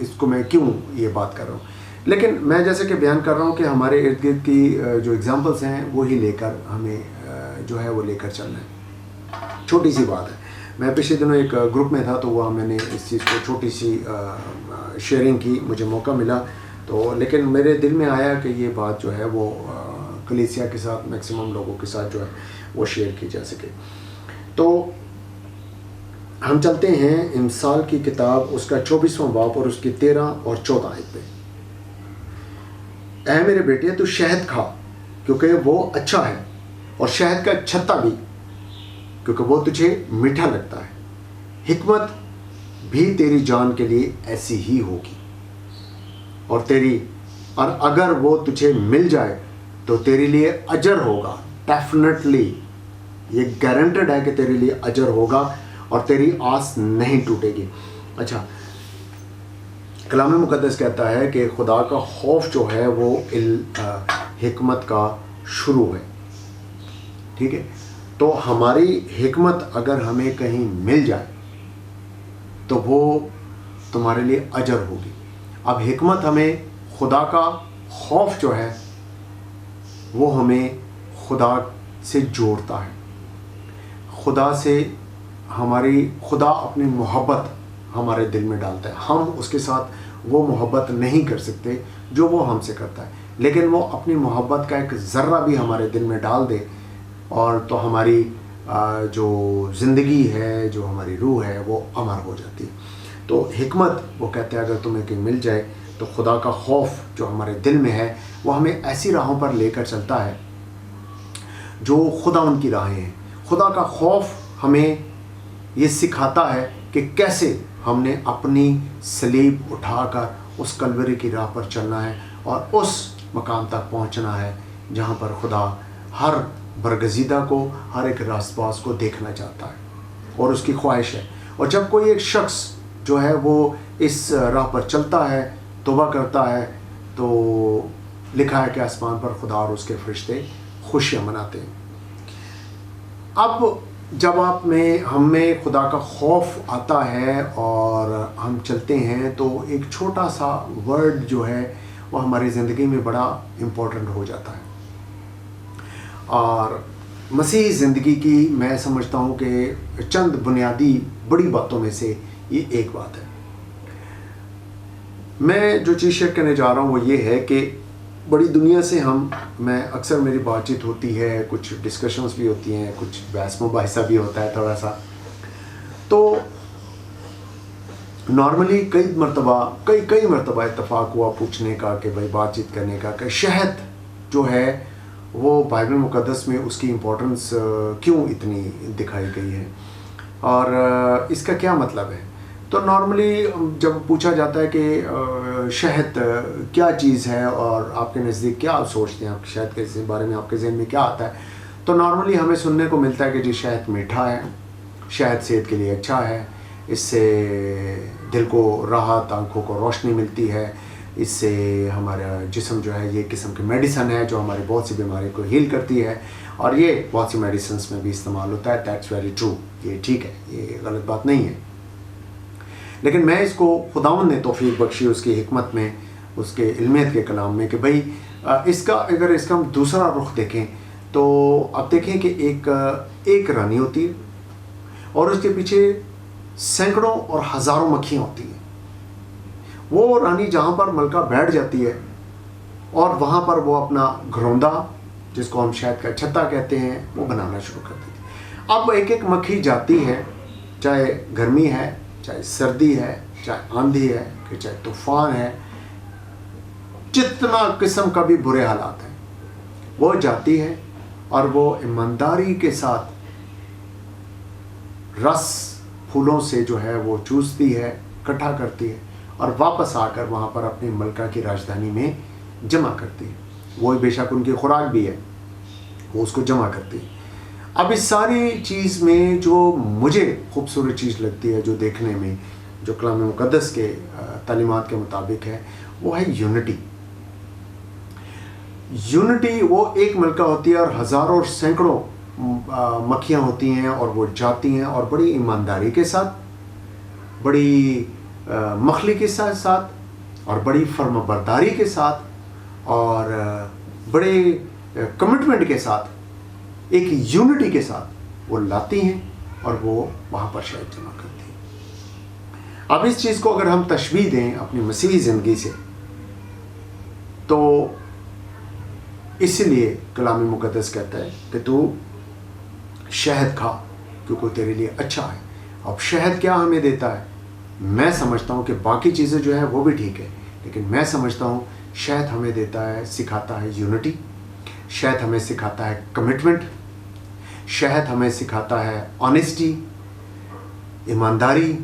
اس کو میں کیوں یہ بات کر رہا ہوں. لیکن میں جیسے کہ بیان کر رہا ہوں کہ ہمارے ارد گرد کی جو ایگزامپلس ہیں وہی لے کر ہمیں جو ہے وہ لے کر چلنا ہے. چھوٹی سی بات ہے, میں پچھلے دنوں ایک گروپ میں تھا تو وہاں میں نے اس چیز کو چھوٹی سی شیئرنگ کی, مجھے موقع ملا تو, لیکن میرے دل میں آیا کہ یہ بات جو ہے وہ کلیسیا کے ساتھ میکسیمم لوگوں کے ساتھ جو ہے وہ شیئر کی جا سکے. تو ہم چلتے ہیں امثال کی کتاب اس کا 24واں باب اور اس کی 13 اور 14 آیت پہ. اے میرے بیٹے تو شہد کھا کیونکہ وہ اچھا ہے, اور شہد کا چھتا بھی کیونکہ وہ تجھے میٹھا لگتا ہے. حکمت بھی تیری جان کے لیے ایسی ہی ہوگی, اور اگر وہ تجھے مل جائے تو تیرے لیے اجر ہوگا. ڈیفینیٹلی یہ گارنٹیڈ ہے کہ تیرے لیے اجر ہوگا اور تیری آس نہیں ٹوٹے گی. اچھا, کلام مقدس کہتا ہے کہ خدا کا خوف جو ہے وہ حکمت کا شروع ہے. ٹھیک ہے, تو ہماری حکمت اگر ہمیں کہیں مل جائے تو وہ تمہارے لیے اجر ہوگی. اب حکمت ہمیں, خدا کا خوف جو ہے وہ ہمیں خدا سے جوڑتا ہے, خدا سے خدا اپنی محبت ہمارے دل میں ڈالتا ہے. ہم اس کے ساتھ وہ محبت نہیں کر سکتے جو وہ ہم سے کرتا ہے, لیکن وہ اپنی محبت کا ایک ذرہ بھی ہمارے دل میں ڈال دے اور تو ہماری جو زندگی ہے, جو ہماری روح ہے وہ امر ہو جاتی ہے. تو حکمت وہ کہتے ہیں اگر تمہیں کہیں مل جائے تو خدا کا خوف جو ہمارے دل میں ہے وہ ہمیں ایسی راہوں پر لے کر چلتا ہے جو خدا ان کی راہیں ہیں. خدا کا خوف ہمیں یہ سکھاتا ہے کہ کیسے ہم نے اپنی صلیب اٹھا کر اس کلوری کی راہ پر چلنا ہے اور اس مقام تک پہنچنا ہے جہاں پر خدا ہر برگزیدہ کو, ہر ایک راست باز کو دیکھنا چاہتا ہے اور اس کی خواہش ہے. اور جب کوئی ایک شخص جو ہے وہ اس راہ پر چلتا ہے, توبہ کرتا ہے, تو لکھا ہے کہ آسمان پر خدا اور اس کے فرشتے خوشیاں مناتے ہیں. اب جب ہم میں خدا کا خوف آتا ہے اور ہم چلتے ہیں تو ایک چھوٹا سا ورڈ جو ہے وہ ہماری زندگی میں بڑا امپورٹنٹ ہو جاتا ہے. اور مسیحی زندگی کی میں سمجھتا ہوں کہ چند بنیادی بڑی باتوں میں سے یہ ایک بات ہے. میں جو چیز شیئر کرنے جا رہا ہوں وہ یہ ہے کہ بڑی دنیا سے میں اکثر میری بات چیت ہوتی ہے, کچھ ڈسکشنز بھی ہوتی ہیں, کچھ بحث مباحثہ بھی ہوتا ہے تھوڑا سا. تو نارملی کئی مرتبہ اتفاق ہوا پوچھنے کا کہ بھائی بات چیت کرنے کا کہ شہد جو ہے وہ بائبل مقدس میں اس کی امپورٹنس کیوں اتنی دکھائی گئی ہے اور اس کا کیا مطلب ہے. تو نارملی جب پوچھا جاتا ہے کہ شہد کیا چیز ہے اور آپ کے نزدیک کیا آپ سوچتے ہیں, آپ شہد کے بارے میں آپ کے ذہن میں کیا آتا ہے, تو نارملی ہمیں سننے کو ملتا ہے کہ جی شہد میٹھا ہے, شہد صحت کے لیے اچھا ہے, اس سے دل کو راحت, آنکھوں کو روشنی ملتی ہے, اس سے ہمارا جسم جو ہے یہ قسم کی میڈیسن ہے جو ہماری بہت سی بیماری کو ہیل کرتی ہے, اور یہ بہت سی میڈیسنس میں بھی استعمال ہوتا ہے. دیٹس ویری ٹرو, یہ ٹھیک ہے, یہ غلط بات نہیں ہے. لیکن میں اس کو خداوند نے توفیق بخشی اس کی حکمت میں, اس کے علمیت کے کلام میں کہ بھائی اگر اس کا ہم دوسرا رخ دیکھیں تو اب دیکھیں کہ ایک رانی ہوتی ہے اور اس کے پیچھے سینکڑوں اور ہزاروں مکھیاں ہوتی ہیں. وہ رانی جہاں پر ملکہ بیٹھ جاتی ہے اور وہاں پر وہ اپنا گھروندہ, جس کو ہم شہد کا چھتا کہتے ہیں, وہ بنانا شروع کر دیتی ہے. اب ایک مکھی جاتی ہے, چاہے گرمی ہے, چاہے سردی ہے, چاہے آندھی ہے, کہ چاہے طوفان ہے, جتنا قسم کا بھی برے حالات ہیں, وہ جاتی ہے اور وہ ایمانداری کے ساتھ رس پھولوں سے جو ہے وہ چوستی ہے, اکٹھا کرتی ہے اور واپس آ کر وہاں پر اپنی ملکہ کی راجدھانی میں جمع کرتی ہے. وہ بے شک ان کی خوراک بھی ہے, وہ اس کو جمع کرتی ہے. اب اس ساری چیز میں جو مجھے خوبصورت چیز لگتی ہے, جو دیکھنے میں, جو کلام مقدس کے تعلیمات کے مطابق ہے, وہ ہے یونٹی. وہ ایک ملکہ ہوتی ہے اور ہزاروں اور سینکڑوں مکھیاں ہوتی ہیں اور وہ جاتی ہیں اور بڑی ایمانداری کے ساتھ, بڑی مخلی کے ساتھ اور بڑی فرم برداری کے ساتھ اور بڑے کمٹمنٹ کے ساتھ، ایک یونٹی کے ساتھ وہ لاتی ہیں اور وہ وہاں پر شہد جمع کرتی ہیں۔ اب اس چیز کو اگر ہم تشبیہ دیں اپنی مسیحی زندگی سے، تو اس لیے کلام مقدس کہتا ہے کہ تو شہد کھا کیونکہ تیرے لیے اچھا ہے۔ اب شہد کیا ہمیں دیتا ہے؟ میں سمجھتا ہوں کہ باقی چیزیں جو ہے وہ بھی ٹھیک ہے، لیکن میں سمجھتا ہوں شہد ہمیں دیتا ہے، سکھاتا ہے یونٹی، شہد ہمیں سکھاتا ہے کمٹمنٹ، شہد ہمیں سکھاتا ہے آنیسٹی، ایمانداری،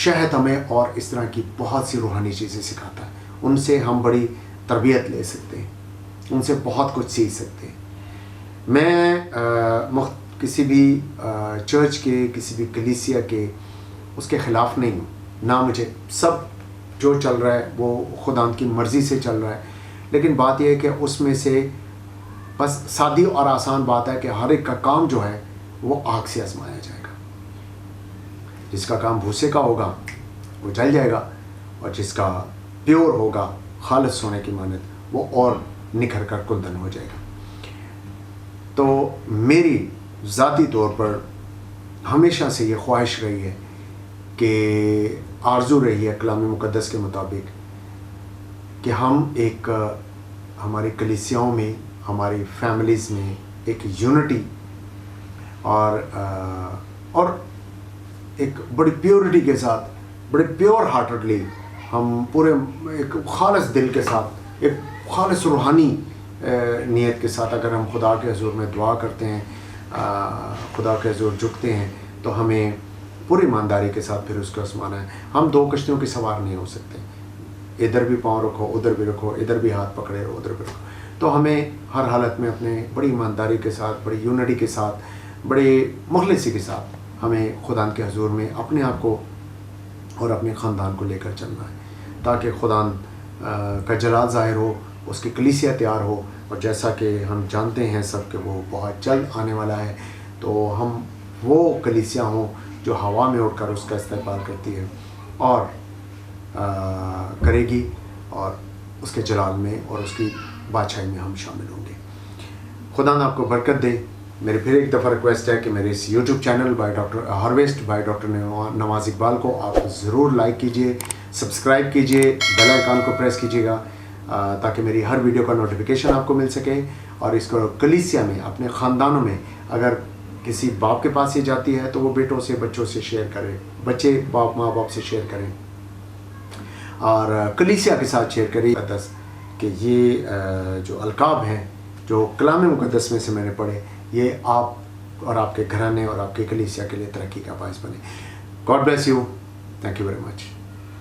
شہد ہمیں اور اس طرح کی بہت سی روحانی چیزیں سکھاتا ہے۔ ان سے ہم بڑی تربیت لے سکتے ہیں، ان سے بہت کچھ سیکھ سکتے ہیں۔ میں کسی بھی چرچ کے، کسی بھی کلیسیا کے اس کے خلاف نہیں ہوں، نہ مجھے سب جو چل رہا ہے وہ خدا کی مرضی سے چل رہا ہے، لیکن بات یہ ہے کہ اس میں سے بس سادی اور آسان بات ہے کہ ہر ایک کا کام جو ہے وہ آگ سے آزمایا جائے گا۔ جس کا کام بھوسے کا ہوگا وہ جل جائے گا، اور جس کا پیور ہوگا، خالص ہونے کی مانند، وہ اور نکھر کر کلدن ہو جائے گا۔ تو میری ذاتی طور پر ہمیشہ سے یہ خواہش رہی ہے کہ آرزو رہی ہے کلام مقدس کے مطابق کہ ہم ایک ہماری کلیسیاؤں میں، ہماری فیملیز میں ایک یونٹی اور ایک بڑی پیورٹی کے ساتھ، بڑے پیور ہارٹڈلی ہم پورے ایک خالص دل کے ساتھ، ایک خالص روحانی نیت کے ساتھ اگر ہم خدا کے حضور میں دعا کرتے ہیں، خدا کے حضور جھکتے ہیں، تو ہمیں پوری ایمانداری کے ساتھ پھر اس کو آزمانا ہے۔ ہم دو کشتیوں کی سوار نہیں ہو سکتے، ادھر بھی پاؤں رکھو، ادھر بھی رکھو، ادھر بھی ہاتھ پکڑے رہو، ادھر بھی رکھو۔ تو ہمیں ہر حالت میں اپنے بڑی ایمانداری کے ساتھ، بڑی یونٹی کے ساتھ، بڑے مخلصی کے ساتھ ہمیں خدا کے حضور میں اپنے آپ کو اور اپنے خاندان کو لے کر چلنا ہے، تاکہ خدا کا جلال ظاہر ہو، اس کی کلیسیا تیار ہو، اور جیسا کہ ہم جانتے ہیں سب کہ وہ بہت جلد آنے والا ہے، تو ہم وہ کلیسیا ہوں جو ہوا میں اڑ کر اس کا استقبال کرتی ہے اور کرے گی، اور اس کے جلال میں اور اس کی بادشاہی میں ہم شامل ہوں گے۔ خدا نے آپ کو برکت دے۔ میری پھر ایک دفعہ ریکویسٹ ہے کہ میرے اس YouTube channel by doctor harvest by doctor Nawaz Iqbal کو آپ ضرور لائک کیجئے، سبسکرائب کیجئے، بیل آئیکن کو پریس کیجئے گا، تاکہ میری ہر ویڈیو کا نوٹیفیکیشن آپ کو مل سکے۔ اور اس کو کلیسیا میں، اپنے خاندانوں میں اگر کسی باپ کے پاس یہ جاتی ہے تو وہ بیٹوں سے، بچوں سے شیئر کریں، بچے ماں باپ سے شیئر کریں، اور کلیسیا کے ساتھ شیئر کریں کہ یہ جو القاب ہیں جو کلام مقدس میں سے میں نے پڑھے، یہ آپ اور آپ کے گھرانے اور آپ کے کلیسیا کے لیے ترقی کا باعث بنے۔ God bless you, thank you very much.